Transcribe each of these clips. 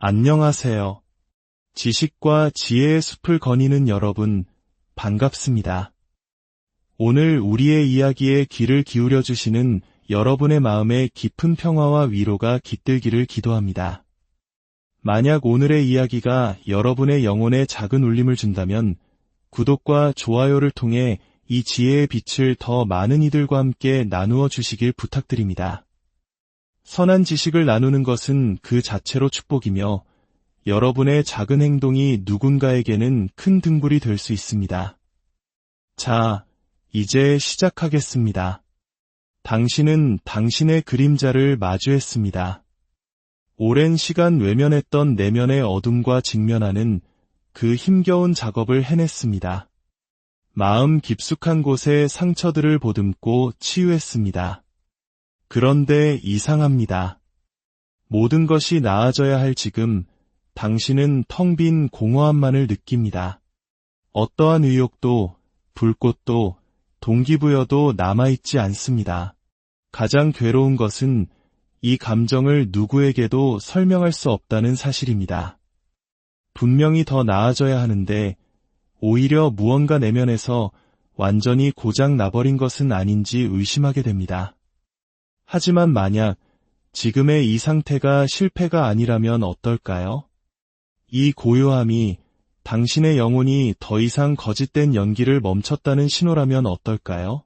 안녕하세요. 지식과 지혜의 숲을 거니는 여러분, 반갑습니다. 오늘 우리의 이야기에 귀를 기울여 주시는 여러분의 마음에 깊은 평화와 위로가 깃들기를 기도합니다. 만약 오늘의 이야기가 여러분의 영혼에 작은 울림을 준다면 구독과 좋아요를 통해 이 지혜의 빛을 더 많은 이들과 함께 나누어 주시길 부탁드립니다. 선한 지식을 나누는 것은 그 자체로 축복이며 여러분의 작은 행동이 누군가에게는 큰 등불이 될 수 있습니다. 자, 이제 시작하겠습니다. 당신은 당신의 그림자를 마주했습니다. 오랜 시간 외면했던 내면의 어둠과 직면하는 그 힘겨운 작업을 해냈습니다. 마음 깊숙한 곳에 상처들을 보듬고 치유했습니다. 그런데 이상합니다. 모든 것이 나아져야 할 지금 당신은 텅 빈 공허함만을 느낍니다. 어떠한 의욕도 불꽃도 동기부여도 남아있지 않습니다. 가장 괴로운 것은 이 감정을 누구에게도 설명할 수 없다는 사실입니다. 분명히 더 나아져야 하는데 오히려 무언가 내면에서 완전히 고장 나버린 것은 아닌지 의심하게 됩니다. 하지만 만약 지금의 이 상태가 실패가 아니라면 어떨까요? 이 고요함이 당신의 영혼이 더 이상 거짓된 연기를 멈췄다는 신호라면 어떨까요?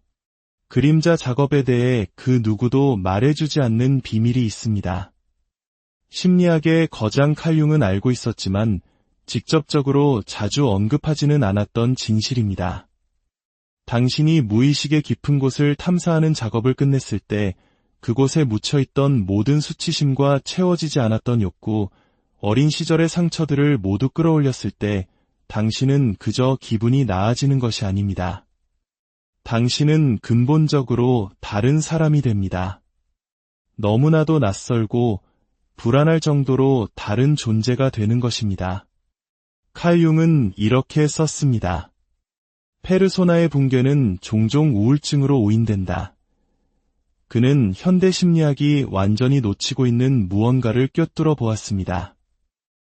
그림자 작업에 대해 그 누구도 말해주지 않는 비밀이 있습니다. 심리학의 거장 칼융은 알고 있었지만 직접적으로 자주 언급하지는 않았던 진실입니다. 당신이 무의식의 깊은 곳을 탐사하는 작업을 끝냈을 때 그곳에 묻혀있던 모든 수치심과 채워지지 않았던 욕구, 어린 시절의 상처들을 모두 끌어올렸을 때 당신은 그저 기분이 나아지는 것이 아닙니다. 당신은 근본적으로 다른 사람이 됩니다. 너무나도 낯설고 불안할 정도로 다른 존재가 되는 것입니다. 칼융은 이렇게 썼습니다. 페르소나의 붕괴는 종종 우울증으로 오인된다. 그는 현대 심리학이 완전히 놓치고 있는 무언가를 꿰뚫어 보았습니다.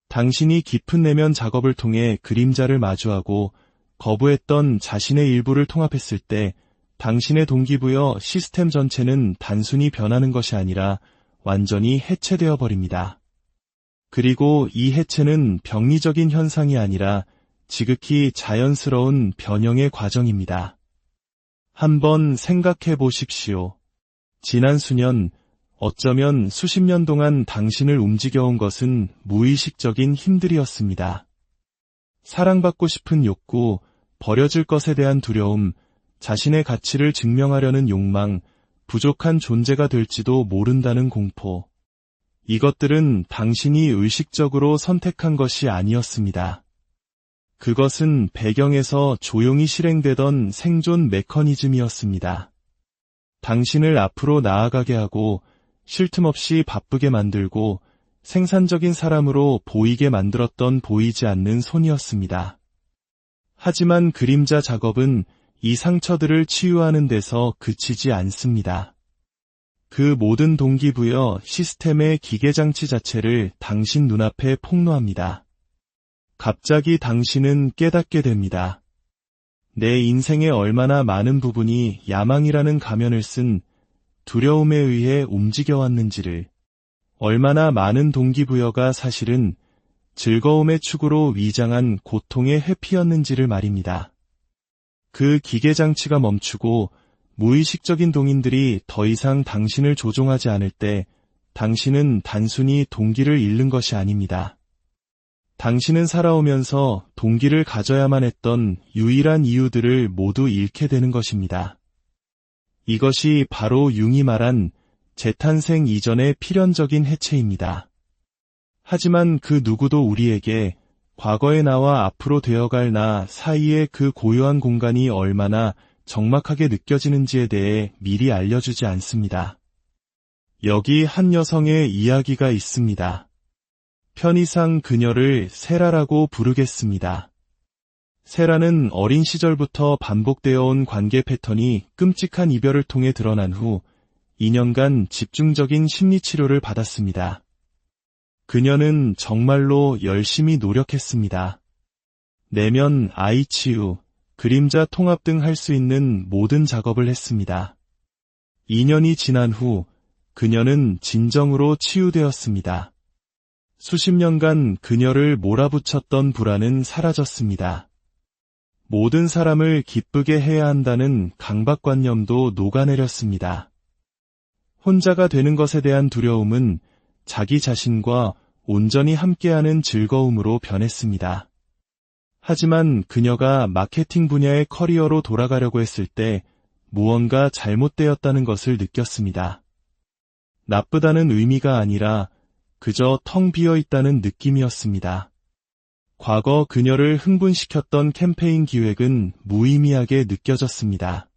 당신이 깊은 내면 작업을 통해 그림자를 마주하고 거부했던 자신의 일부를 통합했을 때 당신의 동기부여 시스템 전체는 단순히 변하는 것이 아니라 완전히 해체되어 버립니다. 그리고 이 해체는 병리적인 현상이 아니라 지극히 자연스러운 변형의 과정입니다. 한번 생각해 보십시오. 지난 수년, 어쩌면 수십 년 동안 당신을 움직여온 것은 무의식적인 힘들이었습니다. 사랑받고 싶은 욕구, 버려질 것에 대한 두려움, 자신의 가치를 증명하려는 욕망, 부족한 존재가 될지도 모른다는 공포. 이것들은 당신이 의식적으로 선택한 것이 아니었습니다. 그것은 배경에서 조용히 실행되던 생존 메커니즘이었습니다. 당신을 앞으로 나아가게 하고 쉴 틈 없이 바쁘게 만들고 생산적인 사람으로 보이게 만들었던 보이지 않는 손이었습니다. 하지만 그림자 작업은 이 상처들을 치유하는 데서 그치지 않습니다. 그 모든 동기부여 시스템의 기계장치 자체를 당신 눈앞에 폭로합니다. 갑자기 당신은 깨닫게 됩니다. 내 인생의 얼마나 많은 부분이 야망이라는 가면을 쓴 두려움에 의해 움직여왔는지를, 얼마나 많은 동기부여가 사실은 즐거움의 축으로 위장한 고통의 회피였는지를 말입니다. 그 기계장치가 멈추고 무의식적인 동인들이 더 이상 당신을 조종하지 않을 때 당신은 단순히 동기를 잃는 것이 아닙니다. 당신은 살아오면서 동기를 가져야만 했던 유일한 이유들을 모두 잃게 되는 것입니다. 이것이 바로 융이 말한 재탄생 이전의 필연적인 해체입니다. 하지만 그 누구도 우리에게 과거의 나와 앞으로 되어갈 나 사이의 그 고요한 공간이 얼마나 적막하게 느껴지는지에 대해 미리 알려주지 않습니다. 여기 한 여성의 이야기가 있습니다. 편의상 그녀를 세라라고 부르겠습니다. 세라는 어린 시절부터 반복되어 온 관계 패턴이 끔찍한 이별을 통해 드러난 후 2년간 집중적인 심리치료를 받았습니다. 그녀는 정말로 열심히 노력했습니다. 내면, 아이 치유, 그림자 통합 등 할 수 있는 모든 작업을 했습니다. 2년이 지난 후 그녀는 진정으로 치유되었습니다. 수십 년간 그녀를 몰아붙였던 불안은 사라졌습니다. 모든 사람을 기쁘게 해야 한다는 강박관념도 녹아내렸습니다. 혼자가 되는 것에 대한 두려움은 자기 자신과 온전히 함께하는 즐거움으로 변했습니다. 하지만 그녀가 마케팅 분야의 커리어로 돌아가려고 했을 때 무언가 잘못되었다는 것을 느꼈습니다. 나쁘다는 의미가 아니라 그저 텅 비어 있다는 느낌이었습니다. 과거 그녀를 흥분시켰던 캠페인 기획은 무의미하게 느껴졌습니다.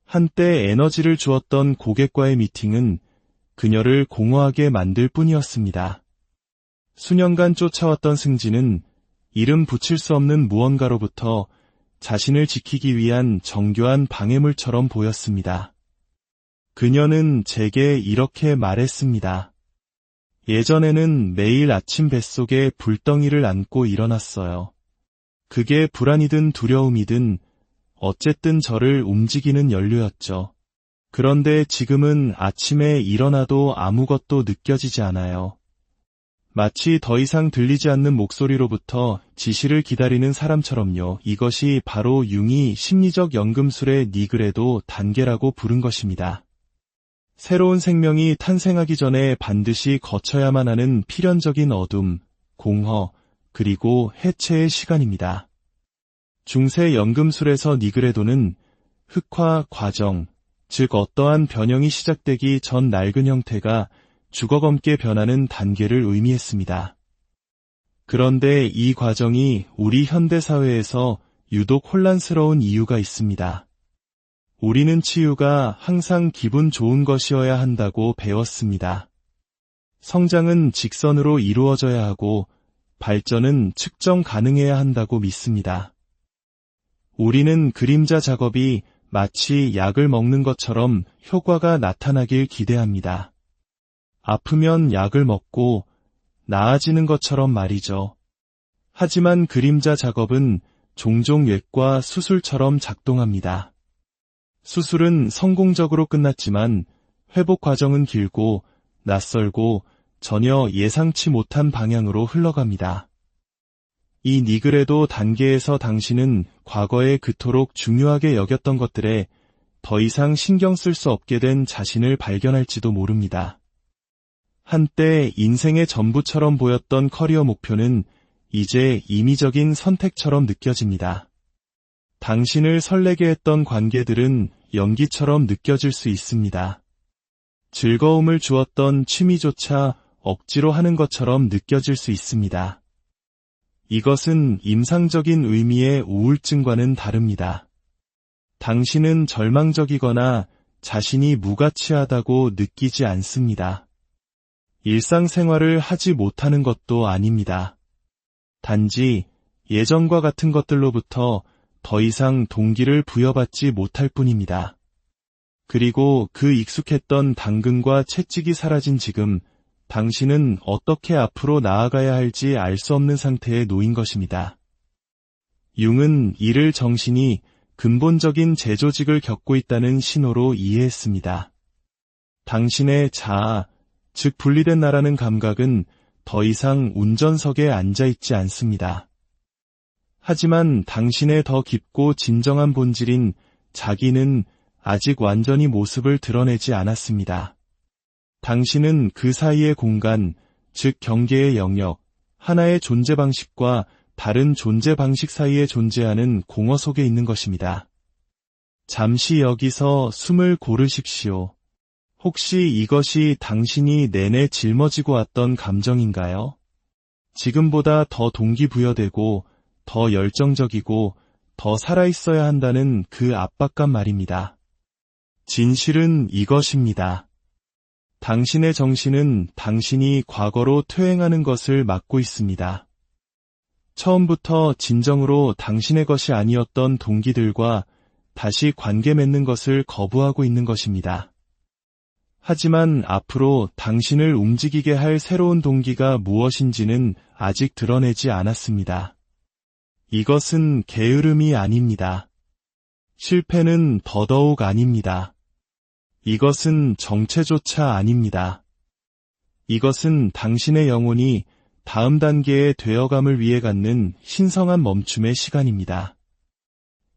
한때 에너지를 주었던 고객과의 미팅은 그녀를 공허하게 만들 뿐이었습니다. 수년간 쫓아왔던 승진은 이름 붙일 수 없는 무언가로부터 자신을 지키기 위한 정교한 방해물처럼 보였습니다. 그녀는 제게 이렇게 말했습니다. 예전에는 매일 아침 뱃속에 불덩이를 안고 일어났어요. 그게 불안이든 두려움이든 어쨌든 저를 움직이는 연료였죠. 그런데 지금은 아침에 일어나도 아무것도 느껴지지 않아요. 마치 더 이상 들리지 않는 목소리로부터 지시를 기다리는 사람처럼요. 이것이 바로 융이 심리적 연금술의 니그레도 단계라고 부른 것입니다. 새로운 생명이 탄생하기 전에 반드시 거쳐야만 하는 필연적인 어둠, 공허, 그리고 해체의 시간입니다. 중세 연금술에서 니그레도는 흑화 과정, 즉 어떠한 변형이 시작되기 전 낡은 형태가 죽어검게 변하는 단계를 의미했습니다. 그런데 이 과정이 우리 현대사회에서 유독 혼란스러운 이유가 있습니다. 우리는 치유가 항상 기분 좋은 것이어야 한다고 배웠습니다. 성장은 직선으로 이루어져야 하고 발전은 측정 가능해야 한다고 믿습니다. 우리는 그림자 작업이 마치 약을 먹는 것처럼 효과가 나타나길 기대합니다. 아프면 약을 먹고 나아지는 것처럼 말이죠. 하지만 그림자 작업은 종종 예과 수술처럼 작동합니다. 수술은 성공적으로 끝났지만 회복 과정은 길고 낯설고 전혀 예상치 못한 방향으로 흘러갑니다. 이 니그레도 단계에서 당신은 과거에 그토록 중요하게 여겼던 것들에 더 이상 신경 쓸 수 없게 된 자신을 발견할지도 모릅니다. 한때 인생의 전부처럼 보였던 커리어 목표는 이제 임의적인 선택처럼 느껴집니다. 당신을 설레게 했던 관계들은 연기처럼 느껴질 수 있습니다. 즐거움을 주었던 취미조차 억지로 하는 것처럼 느껴질 수 있습니다. 이것은 임상적인 의미의 우울증과는 다릅니다. 당신은 절망적이거나 자신이 무가치하다고 느끼지 않습니다. 일상생활을 하지 못하는 것도 아닙니다. 단지 예전과 같은 것들로부터 더 이상 동기를 부여받지 못할 뿐입니다. 그리고 그 익숙했던 당근과 채찍이 사라진 지금, 당신은 어떻게 앞으로 나아가야 할지 알 수 없는 상태에 놓인 것입니다. 융은 이를 정신이 근본적인 재조직을 겪고 있다는 신호로 이해했습니다. 당신의 자아, 즉 분리된 나라는 감각은 더 이상 운전석에 앉아있지 않습니다. 하지만 당신의 더 깊고 진정한 본질인 자기는 아직 완전히 모습을 드러내지 않았습니다. 당신은 그 사이의 공간, 즉 경계의 영역, 하나의 존재 방식과 다른 존재 방식 사이에 존재하는 공허 속에 있는 것입니다. 잠시 여기서 숨을 고르십시오. 혹시 이것이 당신이 내내 짊어지고 왔던 감정인가요? 지금보다 더 동기부여되고 더 열정적이고 더 살아있어야 한다는 그 압박감 말입니다. 진실은 이것입니다. 당신의 정신은 당신이 과거로 퇴행하는 것을 막고 있습니다. 처음부터 진정으로 당신의 것이 아니었던 동기들과 다시 관계 맺는 것을 거부하고 있는 것입니다. 하지만 앞으로 당신을 움직이게 할 새로운 동기가 무엇인지는 아직 드러내지 않았습니다. 이것은 게으름이 아닙니다. 실패는 더더욱 아닙니다. 이것은 정체조차 아닙니다. 이것은 당신의 영혼이 다음 단계의 되어감을 위해 갖는 신성한 멈춤의 시간입니다.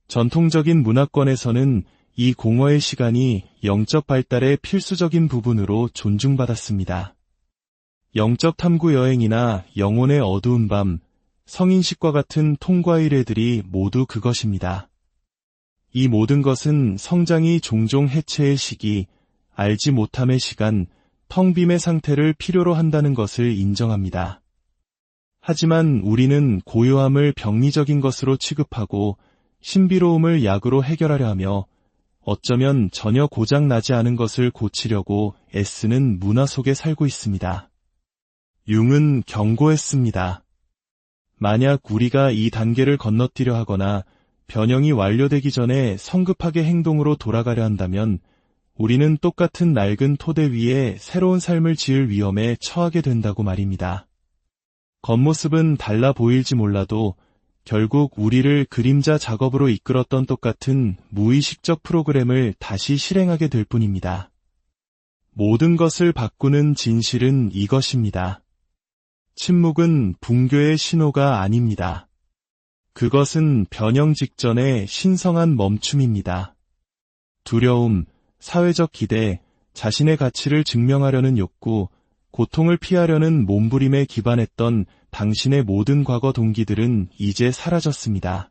전통적인 문화권에서는 이 공허의 시간이 영적 발달의 필수적인 부분으로 존중받았습니다. 영적 탐구 여행이나 영혼의 어두운 밤, 성인식과 같은 통과 의례들이 모두 그것입니다. 이 모든 것은 성장이 종종 해체의 시기, 알지 못함의 시간, 텅 빔의 상태를 필요로 한다는 것을 인정합니다. 하지만 우리는 고요함을 병리적인 것으로 취급하고 신비로움을 약으로 해결하려 하며 어쩌면 전혀 고장 나지 않은 것을 고치려고 애쓰는 문화 속에 살고 있습니다. 융은 경고했습니다. 만약 우리가 이 단계를 건너뛰려 하거나 변형이 완료되기 전에 성급하게 행동으로 돌아가려 한다면 우리는 똑같은 낡은 토대 위에 새로운 삶을 지을 위험에 처하게 된다고 말입니다. 겉모습은 달라 보일지 몰라도 결국 우리를 그림자 작업으로 이끌었던 똑같은 무의식적 프로그램을 다시 실행하게 될 뿐입니다. 모든 것을 바꾸는 진실은 이것입니다. 침묵은 붕괴의 신호가 아닙니다. 그것은 변형 직전의 신성한 멈춤입니다. 두려움, 사회적 기대, 자신의 가치를 증명하려는 욕구, 고통을 피하려는 몸부림에 기반했던 당신의 모든 과거 동기들은 이제 사라졌습니다.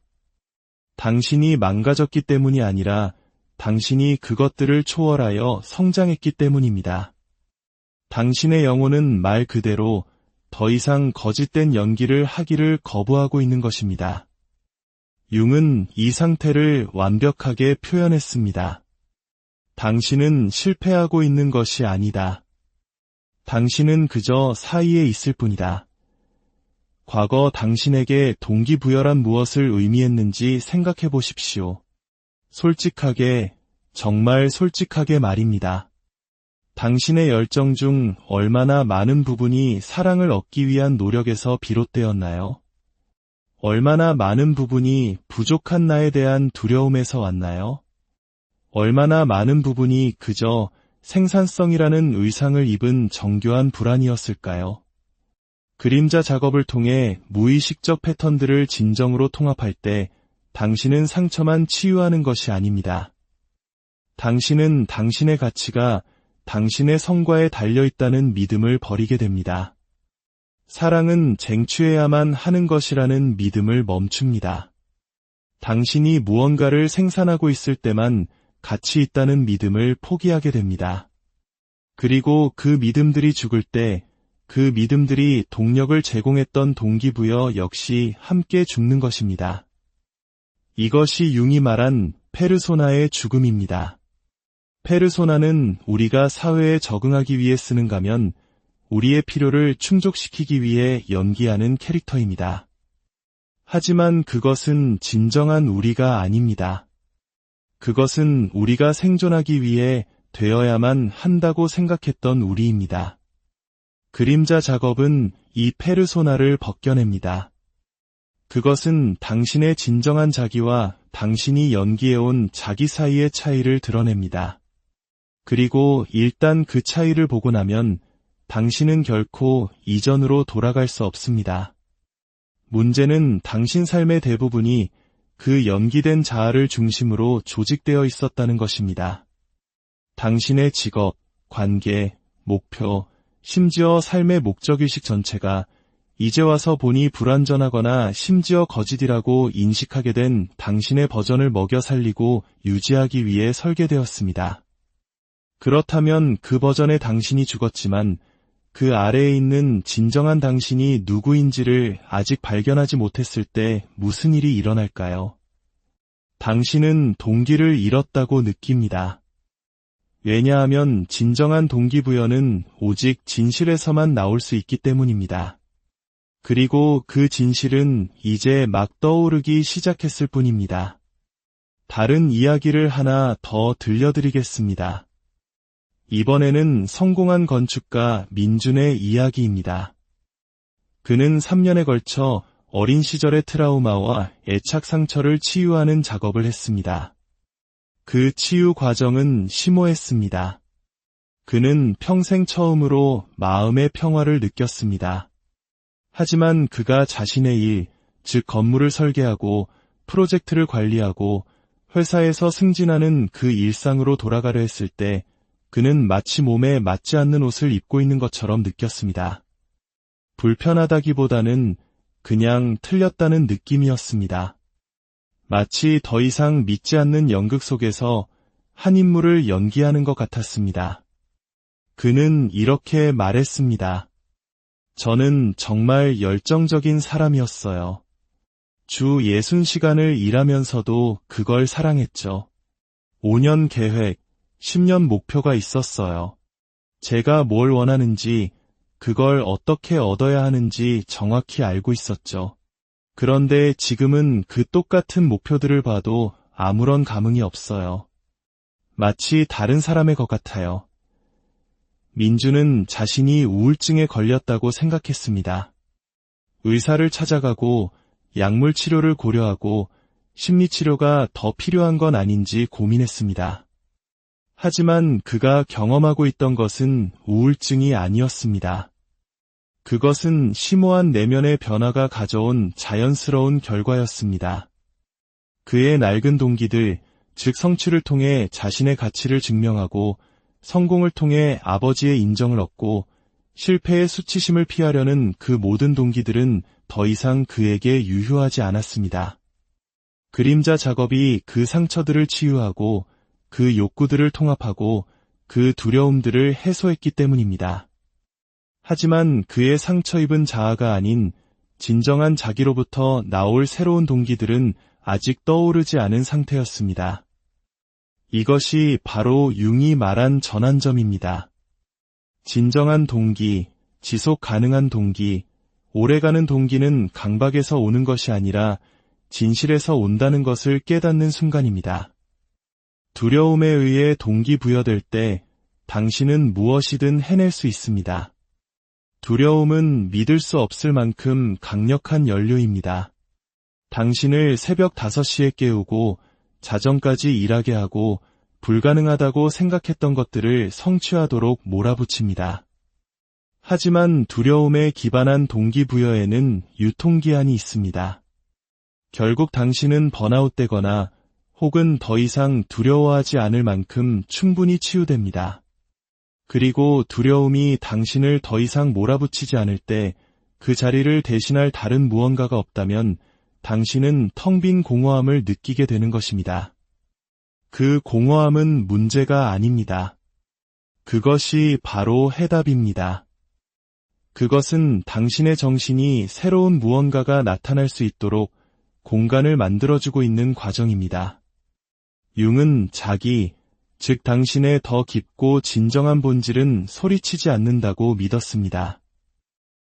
당신이 망가졌기 때문이 아니라 당신이 그것들을 초월하여 성장했기 때문입니다. 당신의 영혼은 말 그대로 더 이상 거짓된 연기를 하기를 거부하고 있는 것입니다. 융은 이 상태를 완벽하게 표현했습니다. 당신은 실패하고 있는 것이 아니다. 당신은 그저 사이에 있을 뿐이다. 과거 당신에게 동기부여란 무엇을 의미했는지 생각해 보십시오. 솔직하게, 정말 솔직하게 말입니다. 당신의 열정 중 얼마나 많은 부분이 사랑을 얻기 위한 노력에서 비롯되었나요? 얼마나 많은 부분이 부족한 나에 대한 두려움에서 왔나요? 얼마나 많은 부분이 그저 생산성이라는 의상을 입은 정교한 불안이었을까요? 그림자 작업을 통해 무의식적 패턴들을 진정으로 통합할 때 당신은 상처만 치유하는 것이 아닙니다. 당신은 당신의 가치가 당신의 성과에 달려있다는 믿음을 버리게 됩니다. 사랑은 쟁취해야만 하는 것이라는 믿음을 멈춥니다. 당신이 무언가를 생산하고 있을 때만 가치 있다는 믿음을 포기하게 됩니다. 그리고 그 믿음들이 죽을 때 그 믿음들이 동력을 제공했던 동기부여 역시 함께 죽는 것입니다. 이것이 융이 말한 페르소나의 죽음입니다. 페르소나는 우리가 사회에 적응하기 위해 쓰는 가면, 우리의 필요를 충족시키기 위해 연기하는 캐릭터입니다. 하지만 그것은 진정한 우리가 아닙니다. 그것은 우리가 생존하기 위해 되어야만 한다고 생각했던 우리입니다. 그림자 작업은 이 페르소나를 벗겨냅니다. 그것은 당신의 진정한 자기와 당신이 연기해온 자기 사이의 차이를 드러냅니다. 그리고 일단 그 차이를 보고 나면 당신은 결코 이전으로 돌아갈 수 없습니다. 문제는 당신 삶의 대부분이 그 연기된 자아를 중심으로 조직되어 있었다는 것입니다. 당신의 직업, 관계, 목표, 심지어 삶의 목적의식 전체가 이제 와서 보니 불완전하거나 심지어 거짓이라고 인식하게 된 당신의 버전을 먹여 살리고 유지하기 위해 설계되었습니다. 그렇다면 그 버전의 당신이 죽었지만 그 아래에 있는 진정한 당신이 누구인지를 아직 발견하지 못했을 때 무슨 일이 일어날까요? 당신은 동기를 잃었다고 느낍니다. 왜냐하면 진정한 동기부여는 오직 진실에서만 나올 수 있기 때문입니다. 그리고 그 진실은 이제 막 떠오르기 시작했을 뿐입니다. 다른 이야기를 하나 더 들려드리겠습니다. 이번에는 성공한 건축가 민준의 이야기입니다. 그는 3년에 걸쳐 어린 시절의 트라우마와 애착 상처를 치유하는 작업을 했습니다. 그 치유 과정은 심오했습니다. 그는 평생 처음으로 마음의 평화를 느꼈습니다. 하지만 그가 자신의 일, 즉 건물을 설계하고 프로젝트를 관리하고 회사에서 승진하는 그 일상으로 돌아가려 했을 때 그는 마치 몸에 맞지 않는 옷을 입고 있는 것처럼 느꼈습니다. 불편하다기보다는 그냥 틀렸다는 느낌이었습니다. 마치 더 이상 믿지 않는 연극 속에서 한 인물을 연기하는 것 같았습니다. 그는 이렇게 말했습니다. 저는 정말 열정적인 사람이었어요. 주 60시간을 일하면서도 그걸 사랑했죠. 5년 계획, 10년 목표가 있었어요. 제가 뭘 원하는지, 그걸 어떻게 얻어야 하는지 정확히 알고 있었죠. 그런데 지금은 그 똑같은 목표들을 봐도 아무런 감흥이 없어요. 마치 다른 사람의 것 같아요. 민주는 자신이 우울증에 걸렸다고 생각했습니다. 의사를 찾아가고 약물 치료를 고려하고 심리치료가 더 필요한 건 아닌지 고민했습니다. 하지만 그가 경험하고 있던 것은 우울증이 아니었습니다. 그것은 심오한 내면의 변화가 가져온 자연스러운 결과였습니다. 그의 낡은 동기들, 즉 성취를 통해 자신의 가치를 증명하고 성공을 통해 아버지의 인정을 얻고 실패의 수치심을 피하려는 그 모든 동기들은 더 이상 그에게 유효하지 않았습니다. 그림자 작업이 그 상처들을 치유하고 그 욕구들을 통합하고 그 두려움들을 해소했기 때문입니다. 하지만 그의 상처 입은 자아가 아닌 진정한 자기로부터 나올 새로운 동기들은 아직 떠오르지 않은 상태였습니다. 이것이 바로 융이 말한 전환점입니다. 진정한 동기, 지속 가능한 동기, 오래가는 동기는 강박에서 오는 것이 아니라 진실에서 온다는 것을 깨닫는 순간입니다. 두려움에 의해 동기부여될 때 당신은 무엇이든 해낼 수 있습니다. 두려움은 믿을 수 없을 만큼 강력한 연료입니다. 당신을 새벽 5시에 깨우고 자정까지 일하게 하고 불가능하다고 생각했던 것들을 성취하도록 몰아붙입니다. 하지만 두려움에 기반한 동기부여에는 유통기한이 있습니다. 결국 당신은 번아웃되거나 혹은 더 이상 두려워하지 않을 만큼 충분히 치유됩니다. 그리고 두려움이 당신을 더 이상 몰아붙이지 않을 때 그 자리를 대신할 다른 무언가가 없다면 당신은 텅 빈 공허함을 느끼게 되는 것입니다. 그 공허함은 문제가 아닙니다. 그것이 바로 해답입니다. 그것은 당신의 정신이 새로운 무언가가 나타날 수 있도록 공간을 만들어주고 있는 과정입니다. 융은 자기, 즉 당신의 더 깊고 진정한 본질은 소리치지 않는다고 믿었습니다.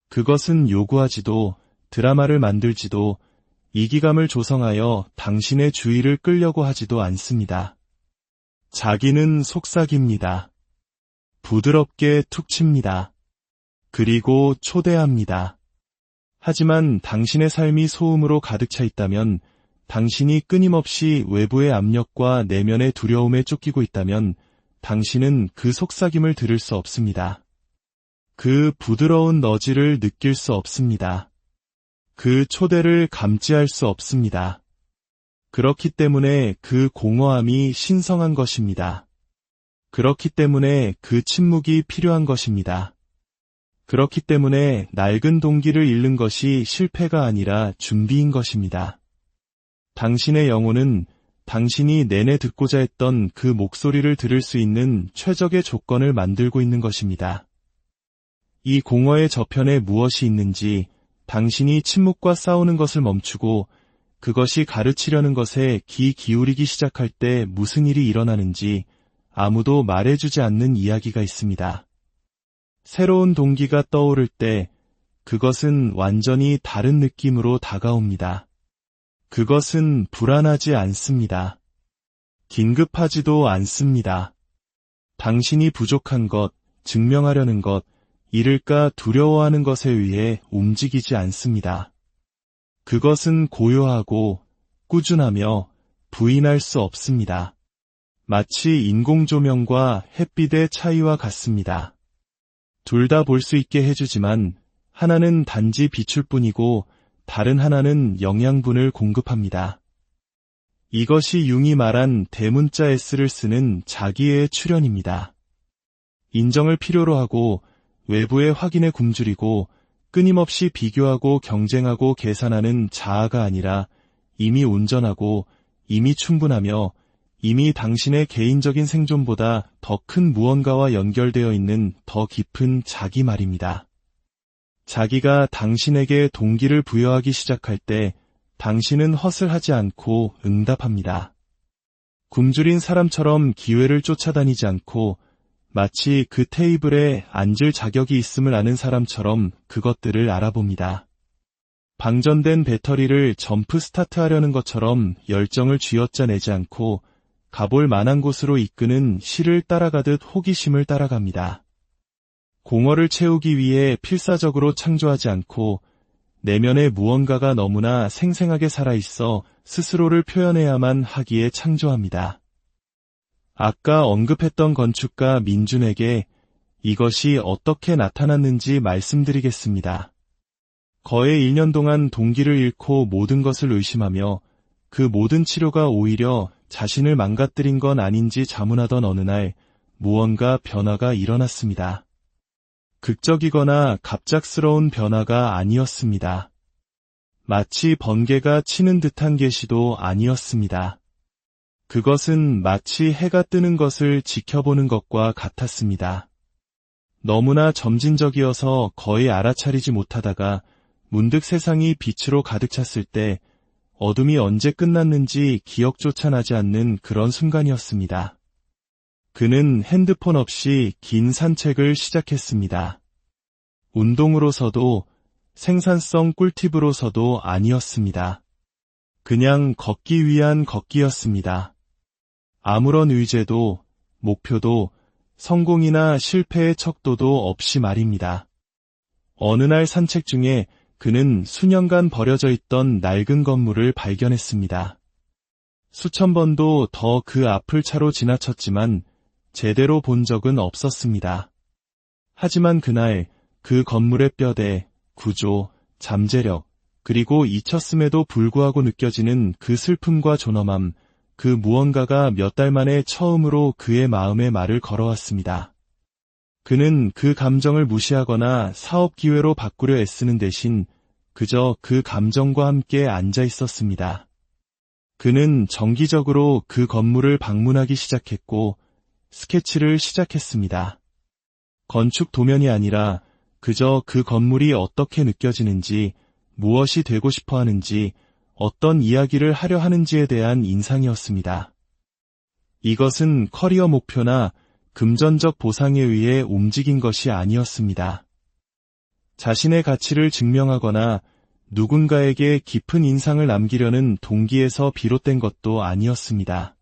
그것은 요구하지도 드라마를 만들지도 이기감을 조성하여 당신의 주의를 끌려고 하지도 않습니다. 자기는 속삭입니다. 부드럽게 툭 칩니다. 그리고 초대합니다. 하지만 당신의 삶이 소음으로 가득 차 있다면, 당신이 끊임없이 외부의 압력과 내면의 두려움에 쫓기고 있다면 당신은 그 속삭임을 들을 수 없습니다. 그 부드러운 너지를 느낄 수 없습니다. 그 초대를 감지할 수 없습니다. 그렇기 때문에 그 공허함이 신성한 것입니다. 그렇기 때문에 그 침묵이 필요한 것입니다. 그렇기 때문에 낡은 동기를 잃는 것이 실패가 아니라 준비인 것입니다. 당신의 영혼은 당신이 내내 듣고자 했던 그 목소리를 들을 수 있는 최적의 조건을 만들고 있는 것입니다. 이 공허의 저편에 무엇이 있는지 당신이 침묵과 싸우는 것을 멈추고 그것이 가르치려는 것에 귀 기울이기 시작할 때 무슨 일이 일어나는지 아무도 말해주지 않는 이야기가 있습니다. 새로운 동기가 떠오를 때 그것은 완전히 다른 느낌으로 다가옵니다. 그것은 불안하지 않습니다. 긴급하지도 않습니다. 당신이 부족한 것, 증명하려는 것, 잃을까 두려워하는 것에 의해 움직이지 않습니다. 그것은 고요하고 꾸준하며 부인할 수 없습니다. 마치 인공조명과 햇빛의 차이와 같습니다. 둘 다 볼 수 있게 해주지만 하나는 단지 비출 뿐이고 다른 하나는 영양분을 공급합니다. 이것이 융이 말한 대문자 S를 쓰는 자기애의 출현입니다. 인정을 필요로 하고 외부의 확인에 굶주리고 끊임없이 비교하고 경쟁하고 계산하는 자아가 아니라 이미 온전하고 이미 충분하며 이미 당신의 개인적인 생존보다 더 큰 무언가와 연결되어 있는 더 깊은 자기 말입니다. 자기가 당신에게 동기를 부여하기 시작할 때 당신은 허슬하지 않고 응답합니다. 굶주린 사람처럼 기회를 쫓아다니지 않고 마치 그 테이블에 앉을 자격이 있음을 아는 사람처럼 그것들을 알아봅니다. 방전된 배터리를 점프 스타트하려는 것처럼 열정을 쥐어짜내지 않고 가볼 만한 곳으로 이끄는 실을 따라가듯 호기심을 따라갑니다. 공허를 채우기 위해 필사적으로 창조하지 않고 내면의 무언가가 너무나 생생하게 살아있어 스스로를 표현해야만 하기에 창조합니다. 아까 언급했던 건축가 민준에게 이것이 어떻게 나타났는지 말씀드리겠습니다. 거의 1년 동안 동기를 잃고 모든 것을 의심하며 그 모든 치료가 오히려 자신을 망가뜨린 건 아닌지 자문하던 어느 날 무언가 변화가 일어났습니다. 극적이거나 갑작스러운 변화가 아니었습니다. 마치 번개가 치는 듯한 계시도 아니었습니다. 그것은 마치 해가 뜨는 것을 지켜보는 것과 같았습니다. 너무나 점진적이어서 거의 알아차리지 못하다가 문득 세상이 빛으로 가득 찼을 때 어둠이 언제 끝났는지 기억조차 나지 않는 그런 순간이었습니다. 그는 핸드폰 없이 긴 산책을 시작했습니다. 운동으로서도 생산성 꿀팁으로서도 아니었습니다. 그냥 걷기 위한 걷기였습니다. 아무런 의제도, 목표도, 성공이나 실패의 척도도 없이 말입니다. 어느 날 산책 중에 그는 수년간 버려져 있던 낡은 건물을 발견했습니다. 수천 번도 더 그 앞을 차로 지나쳤지만 제대로 본 적은 없었습니다. 하지만 그날 그 건물의 뼈대, 구조, 잠재력, 그리고 잊혔음에도 불구하고 느껴지는 그 슬픔과 존엄함, 그 무언가가 몇 달 만에 처음으로 그의 마음에 말을 걸어왔습니다. 그는 그 감정을 무시하거나 사업 기회로 바꾸려 애쓰는 대신 그저 그 감정과 함께 앉아 있었습니다. 그는 정기적으로 그 건물을 방문하기 시작했고 스케치를 시작했습니다. 건축 도면이 아니라 그저 그 건물이 어떻게 느껴지는지, 무엇이 되고 싶어 하는지, 어떤 이야기를 하려 하는지에 대한 인상이었습니다. 이것은 커리어 목표나 금전적 보상에 의해 움직인 것이 아니었습니다. 자신의 가치를 증명하거나 누군가에게 깊은 인상을 남기려는 동기에서 비롯된 것도 아니었습니다.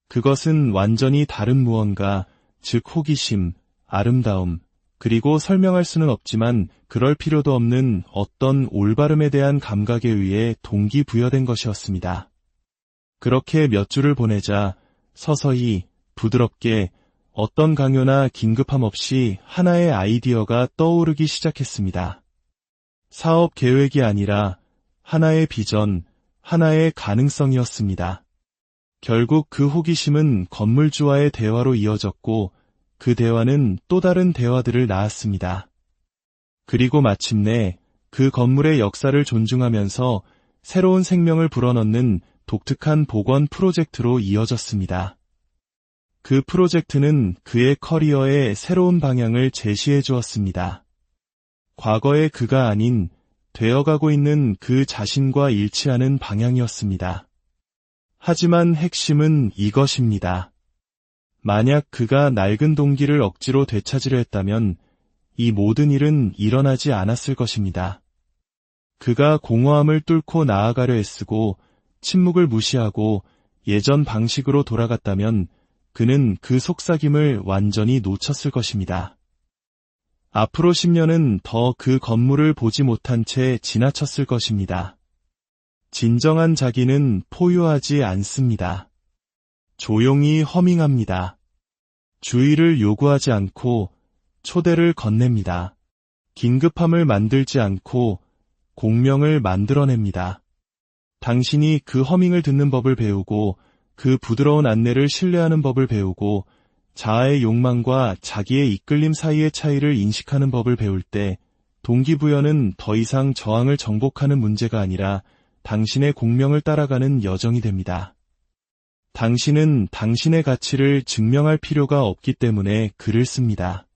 그것은 완전히 다른 무언가, 즉 호기심, 아름다움, 그리고 설명할 수는 없지만 그럴 필요도 없는 어떤 올바름에 대한 감각에 의해 동기부여된 것이었습니다. 그렇게 몇 주를 보내자 서서히, 부드럽게 어떤 강요나 긴급함 없이 하나의 아이디어가 떠오르기 시작했습니다. 사업 계획이 아니라 하나의 비전, 하나의 가능성이었습니다. 결국 그 호기심은 건물주와의 대화로 이어졌고 그 대화는 또 다른 대화들을 낳았습니다. 그리고 마침내 그 건물의 역사를 존중하면서 새로운 생명을 불어넣는 독특한 복원 프로젝트로 이어졌습니다. 그 프로젝트는 그의 커리어에 새로운 방향을 제시해 주었습니다. 과거의 그가 아닌 되어가고 있는 그 자신과 일치하는 방향이었습니다. 하지만 핵심은 이것입니다. 만약 그가 낡은 동기를 억지로 되찾으려 했다면 이 모든 일은 일어나지 않았을 것입니다. 그가 공허함을 뚫고 나아가려 애쓰고 침묵을 무시하고 예전 방식으로 돌아갔다면 그는 그 속삭임을 완전히 놓쳤을 것입니다. 앞으로 10년은 더 그 건물을 보지 못한 채 지나쳤을 것입니다. 진정한 자기는 포효하지 않습니다. 조용히 허밍합니다. 주의를 요구하지 않고 초대를 건넵니다. 긴급함을 만들지 않고 공명을 만들어냅니다. 당신이 그 허밍을 듣는 법을 배우고 그 부드러운 안내를 신뢰하는 법을 배우고 자아의 욕망과 자기의 이끌림 사이의 차이를 인식하는 법을 배울 때 동기부여는 더 이상 저항을 정복하는 문제가 아니라 당신의 공명을 따라가는 여정이 됩니다. 당신은 당신의 가치를 증명할 필요가 없기 때문에 글을 씁니다.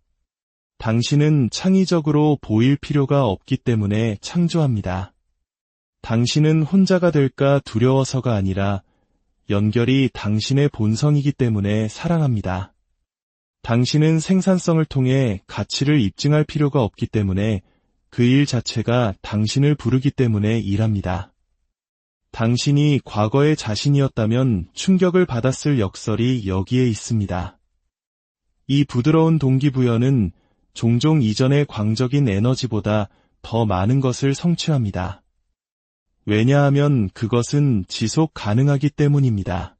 당신은 창의적으로 보일 필요가 없기 때문에 창조합니다. 당신은 혼자가 될까 두려워서가 아니라 연결이 당신의 본성이기 때문에 사랑합니다. 당신은 생산성을 통해 가치를 입증할 필요가 없기 때문에 그 일 자체가 당신을 부르기 때문에 일합니다. 당신이 과거의 자신이었다면 충격을 받았을 역설이 여기에 있습니다. 이 부드러운 동기부여는 종종 이전의 광적인 에너지보다 더 많은 것을 성취합니다. 왜냐하면 그것은 지속 가능하기 때문입니다.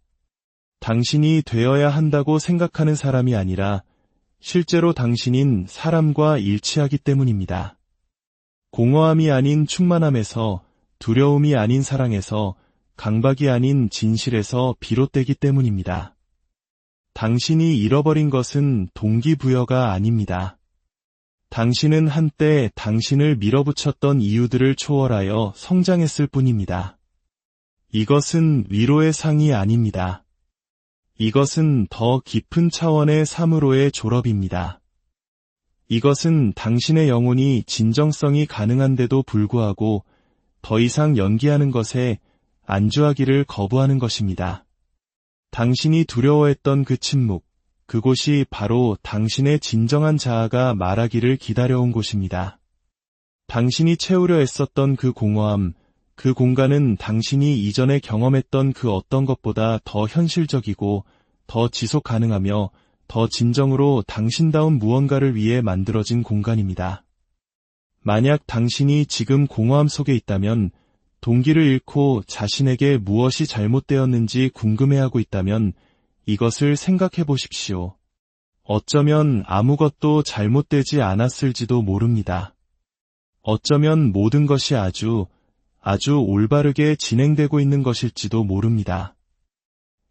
당신이 되어야 한다고 생각하는 사람이 아니라 실제로 당신인 사람과 일치하기 때문입니다. 공허함이 아닌 충만함에서, 두려움이 아닌 사랑에서, 강박이 아닌 진실에서 비롯되기 때문입니다. 당신이 잃어버린 것은 동기부여가 아닙니다. 당신은 한때 당신을 밀어붙였던 이유들을 초월하여 성장했을 뿐입니다. 이것은 위로의 상이 아닙니다. 이것은 더 깊은 차원의 삶으로의 졸업입니다. 이것은 당신의 영혼이 진정성이 가능한데도 불구하고 더 이상 연기하는 것에 안주하기를 거부하는 것입니다. 당신이 두려워했던 그 침묵, 그곳이 바로 당신의 진정한 자아가 말하기를 기다려온 곳입니다. 당신이 채우려 애썼던 그 공허함, 그 공간은 당신이 이전에 경험했던 그 어떤 것보다 더 현실적이고 더 지속 가능하며 더 진정으로 당신다운 무언가를 위해 만들어진 공간입니다. 만약 당신이 지금 공허함 속에 있다면, 동기를 잃고 자신에게 무엇이 잘못되었는지 궁금해하고 있다면 이것을 생각해 보십시오. 어쩌면 아무것도 잘못되지 않았을지도 모릅니다. 어쩌면 모든 것이 아주 올바르게 진행되고 있는 것일지도 모릅니다.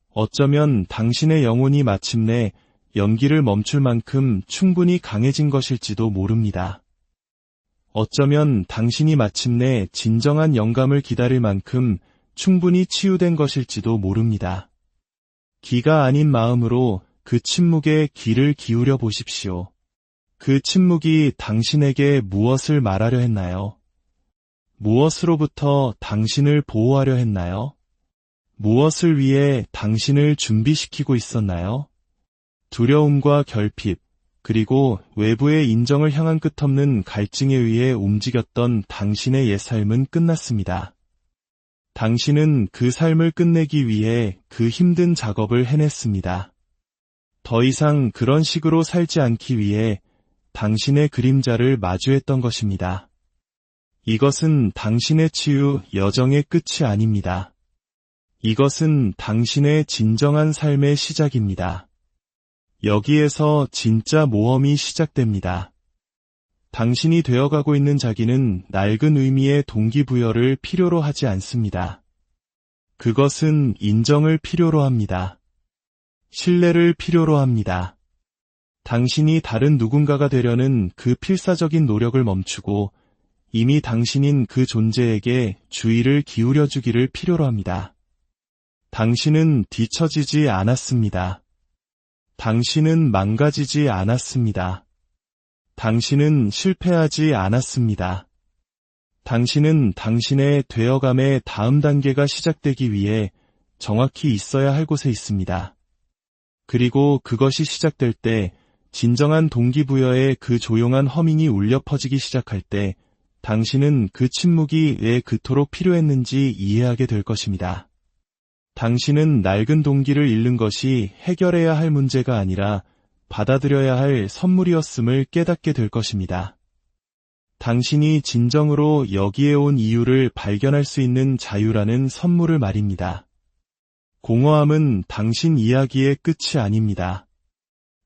어쩌면 당신의 영혼이 마침내 연기를 멈출 만큼 충분히 강해진 것일지도 모릅니다. 어쩌면 당신이 마침내 진정한 영감을 기다릴 만큼 충분히 치유된 것일지도 모릅니다. 기가 아닌 마음으로 그 침묵에 귀를 기울여 보십시오. 그 침묵이 당신에게 무엇을 말하려 했나요? 무엇으로부터 당신을 보호하려 했나요? 무엇을 위해 당신을 준비시키고 있었나요? 두려움과 결핍, 그리고 외부의 인정을 향한 끝없는 갈증에 의해 움직였던 당신의 옛 삶은 끝났습니다. 당신은 그 삶을 끝내기 위해 그 힘든 작업을 해냈습니다. 더 이상 그런 식으로 살지 않기 위해 당신의 그림자를 마주했던 것입니다. 이것은 당신의 치유 여정의 끝이 아닙니다. 이것은 당신의 진정한 삶의 시작입니다. 여기에서 진짜 모험이 시작됩니다. 당신이 되어가고 있는 자기는 낡은 의미의 동기부여를 필요로 하지 않습니다. 그것은 인정을 필요로 합니다. 신뢰를 필요로 합니다. 당신이 다른 누군가가 되려는 그 필사적인 노력을 멈추고 이미 당신인 그 존재에게 주의를 기울여주기를 필요로 합니다. 당신은 뒤처지지 않았습니다. 당신은 망가지지 않았습니다. 당신은 실패하지 않았습니다. 당신은 당신의 되어감의 다음 단계가 시작되기 위해 정확히 있어야 할 곳에 있습니다. 그리고 그것이 시작될 때, 진정한 동기부여의 그 조용한 허밍이 울려 퍼지기 시작할 때, 당신은 그 침묵이 왜 그토록 필요했는지 이해하게 될 것입니다. 당신은 낡은 동기를 잃는 것이 해결해야 할 문제가 아니라 받아들여야 할 선물이었음을 깨닫게 될 것입니다. 당신이 진정으로 여기에 온 이유를 발견할 수 있는 자유라는 선물을 말입니다. 공허함은 당신 이야기의 끝이 아닙니다.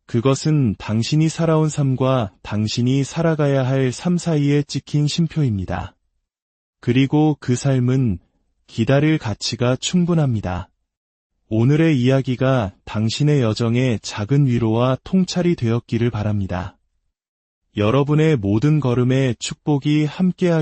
그것은 당신이 살아온 삶과 당신이 살아가야 할 삶 사이에 찍힌 쉼표입니다. 그리고 그 삶은 기다릴 가치가 충분합니다. 오늘의 이야기가 당신의 여정에 작은 위로와 통찰이 되었기를 바랍니다. 여러분의 모든 걸음에 축복이 함께하길